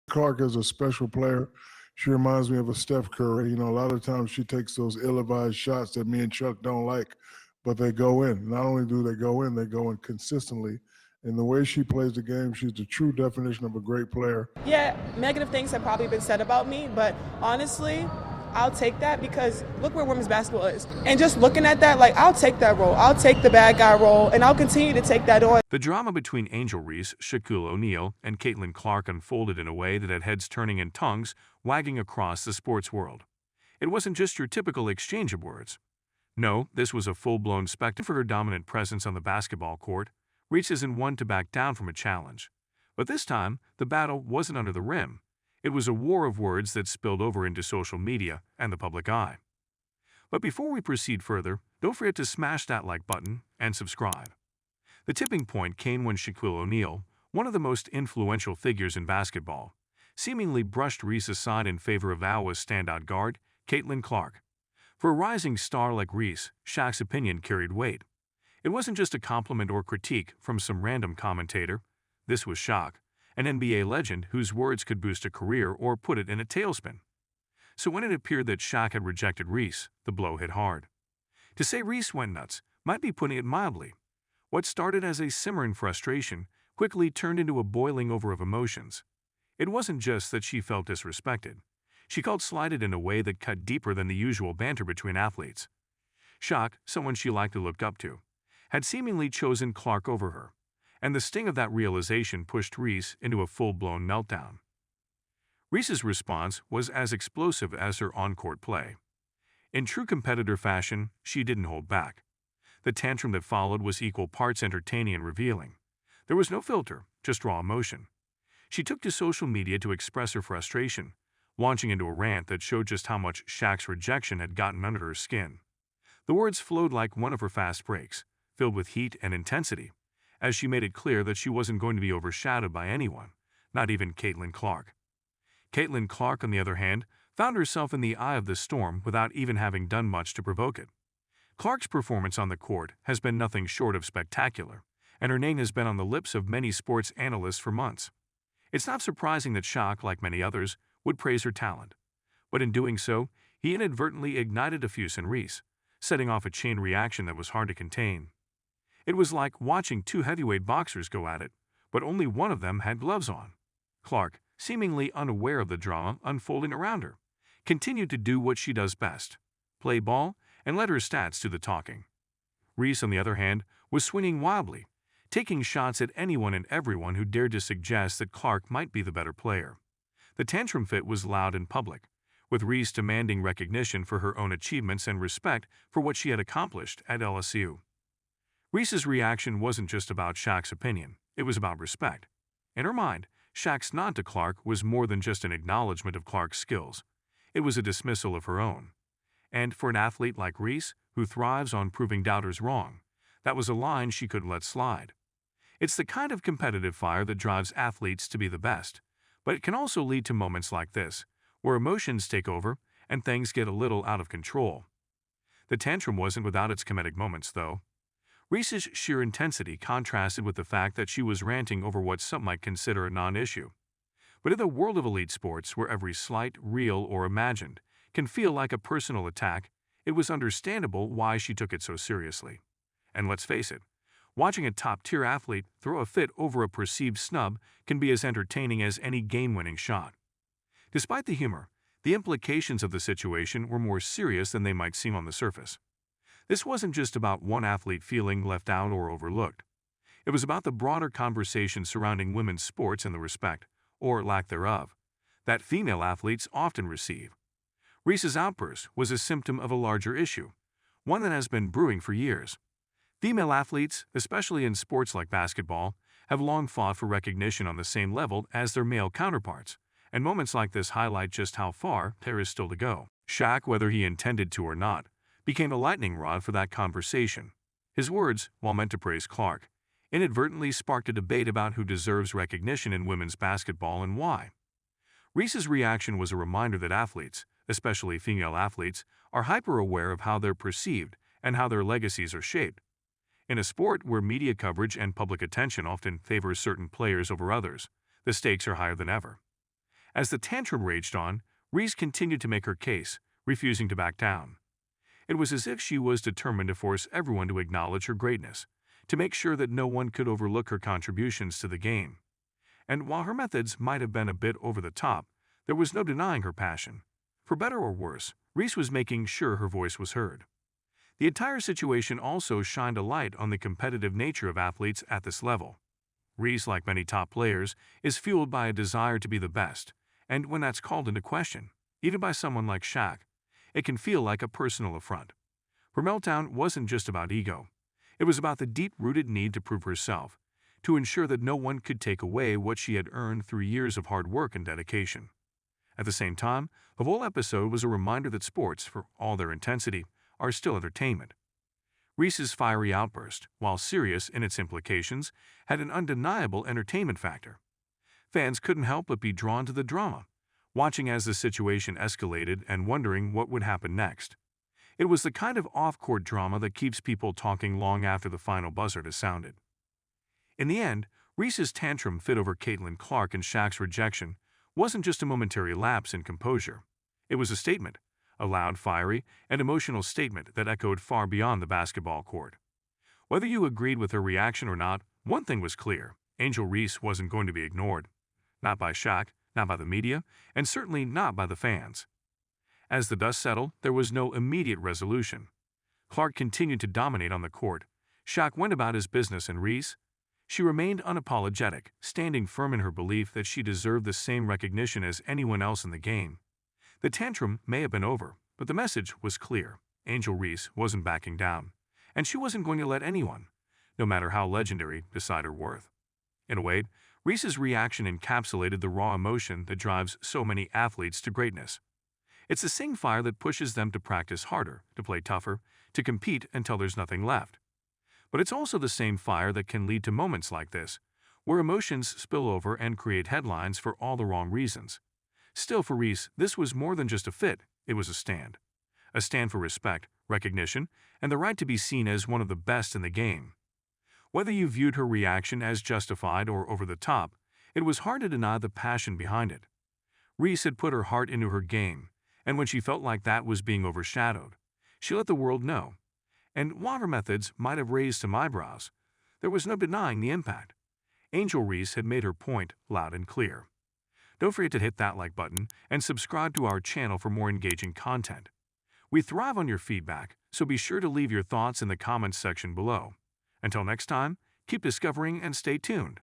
Clark is a special player. She reminds me of a Steph Curry. A lot of times she takes those ill-advised shots that me and Chuck don't like, but they go in. Not only do they go in consistently. And the way she plays the game, she's the true definition of a great player. Yeah, negative things have probably been said about me, but honestly, I'll take that because look where women's basketball is. And just looking at that, I'll take that role. I'll take the bad guy role, and I'll continue to take that on. The drama between Angel Reese, Shaquille O'Neal, and Caitlin Clark unfolded in a way that had heads turning and tongues wagging across the sports world. It wasn't just your typical exchange of words. No, this was a full-blown spectacle. For her dominant presence on the basketball court, Reese isn't one to back down from a challenge. But this time, the battle wasn't under the rim. It was a war of words that spilled over into social media and the public eye. But before we proceed further, don't forget to smash that like button and subscribe. The tipping point came when Shaquille O'Neal, one of the most influential figures in basketball, seemingly brushed Reese aside in favor of Iowa's standout guard, Caitlin Clark. For a rising star like Reese, Shaq's opinion carried weight. It wasn't just a compliment or critique from some random commentator. This was Shaq, an NBA legend whose words could boost a career or put it in a tailspin. So when it appeared that Shaq had rejected Reese, the blow hit hard. To say Reese went nuts might be putting it mildly. What started as a simmering frustration quickly turned into a boiling over of emotions. It wasn't just that she felt disrespected. She felt slighted in a way that cut deeper than the usual banter between athletes. Shaq, someone she likely looked up to, had seemingly chosen Clark over her, and the sting of that realization pushed Reese into a full-blown meltdown. Reese's response was as explosive as her on-court play. In true competitor fashion, she didn't hold back. The tantrum that followed was equal parts entertaining and revealing. There was no filter, just raw emotion. She took to social media to express her frustration, launching into a rant that showed just how much Shaq's rejection had gotten under her skin. The words flowed like one of her fast breaks, filled with heat and intensity, as she made it clear that she wasn't going to be overshadowed by anyone, not even Caitlin Clark. Caitlin Clark, on the other hand, found herself in the eye of the storm without even having done much to provoke it. Clark's performance on the court has been nothing short of spectacular, and her name has been on the lips of many sports analysts for months. It's not surprising that Shaq, like many others, would praise her talent. But in doing so, he inadvertently ignited a fuse in Reese, setting off a chain reaction that was hard to contain. It was like watching two heavyweight boxers go at it, but only one of them had gloves on. Clark, seemingly unaware of the drama unfolding around her, continued to do what she does best: play ball and let her stats do the talking. Reese, on the other hand, was swinging wildly, taking shots at anyone and everyone who dared to suggest that Clark might be the better player. The tantrum fit was loud and public, with Reese demanding recognition for her own achievements and respect for what she had accomplished at LSU. Reese's reaction wasn't just about Shaq's opinion, it was about respect. In her mind, Shaq's nod to Clark was more than just an acknowledgement of Clark's skills. It was a dismissal of her own. And for an athlete like Reese, who thrives on proving doubters wrong, that was a line she couldn't let slide. It's the kind of competitive fire that drives athletes to be the best, but it can also lead to moments like this, where emotions take over and things get a little out of control. The tantrum wasn't without its comedic moments, though. Reese's sheer intensity contrasted with the fact that she was ranting over what some might consider a non-issue. But in the world of elite sports, where every slight, real or imagined, can feel like a personal attack, it was understandable why she took it so seriously. And let's face it, watching a top-tier athlete throw a fit over a perceived snub can be as entertaining as any game-winning shot. Despite the humor, the implications of the situation were more serious than they might seem on the surface. This wasn't just about one athlete feeling left out or overlooked. It was about the broader conversation surrounding women's sports and the respect, or lack thereof, that female athletes often receive. Reese's outburst was a symptom of a larger issue, one that has been brewing for years. Female athletes, especially in sports like basketball, have long fought for recognition on the same level as their male counterparts, and moments like this highlight just how far there is still to go. Shaq, whether he intended to or not, became a lightning rod for that conversation. His words, while meant to praise Clark, inadvertently sparked a debate about who deserves recognition in women's basketball and why. Reese's reaction was a reminder that athletes, especially female athletes, are hyper-aware of how they're perceived and how their legacies are shaped. In a sport where media coverage and public attention often favors certain players over others, the stakes are higher than ever. As the tantrum raged on, Reese continued to make her case, refusing to back down. It was as if she was determined to force everyone to acknowledge her greatness, to make sure that no one could overlook her contributions to the game. And while her methods might have been a bit over the top, there was no denying her passion. For better or worse, Reese was making sure her voice was heard. The entire situation also shined a light on the competitive nature of athletes at this level. Reese, like many top players, is fueled by a desire to be the best, and when that's called into question, even by someone like Shaq, it can feel like a personal affront. Her meltdown wasn't just about ego. It was about the deep-rooted need to prove herself, to ensure that no one could take away what she had earned through years of hard work and dedication. At the same time, the whole episode was a reminder that sports, for all their intensity, are still entertainment. Reese's fiery outburst, while serious in its implications, had an undeniable entertainment factor. Fans couldn't help but be drawn to the drama, watching as the situation escalated and wondering what would happen next. It was the kind of off-court drama that keeps people talking long after the final buzzer has sounded. In the end, Reese's tantrum fit over Caitlin Clark and Shaq's rejection wasn't just a momentary lapse in composure. It was a statement, a loud, fiery, and emotional statement that echoed far beyond the basketball court. Whether you agreed with her reaction or not, one thing was clear: Angel Reese wasn't going to be ignored. Not by Shaq, not by the media, and certainly not by the fans. As the dust settled, there was no immediate resolution. Clark continued to dominate on the court. Shaq went about his business, and Reese, she remained unapologetic, standing firm in her belief that she deserved the same recognition as anyone else in the game. The tantrum may have been over, but the message was clear. Angel Reese wasn't backing down, and she wasn't going to let anyone, no matter how legendary, decide her worth. In a way, Reese's reaction encapsulated the raw emotion that drives so many athletes to greatness. It's the same fire that pushes them to practice harder, to play tougher, to compete until there's nothing left. But it's also the same fire that can lead to moments like this, where emotions spill over and create headlines for all the wrong reasons. Still, for Reese, this was more than just a fit, it was a stand. A stand for respect, recognition, and the right to be seen as one of the best in the game. Whether you viewed her reaction as justified or over the top, it was hard to deny the passion behind it. Reese had put her heart into her game, and when she felt like that was being overshadowed, she let the world know. And while her methods might have raised some eyebrows, there was no denying the impact. Angel Reese had made her point loud and clear. Don't forget to hit that like button and subscribe to our channel for more engaging content. We thrive on your feedback, so be sure to leave your thoughts in the comments section below. Until next time, keep discovering and stay tuned.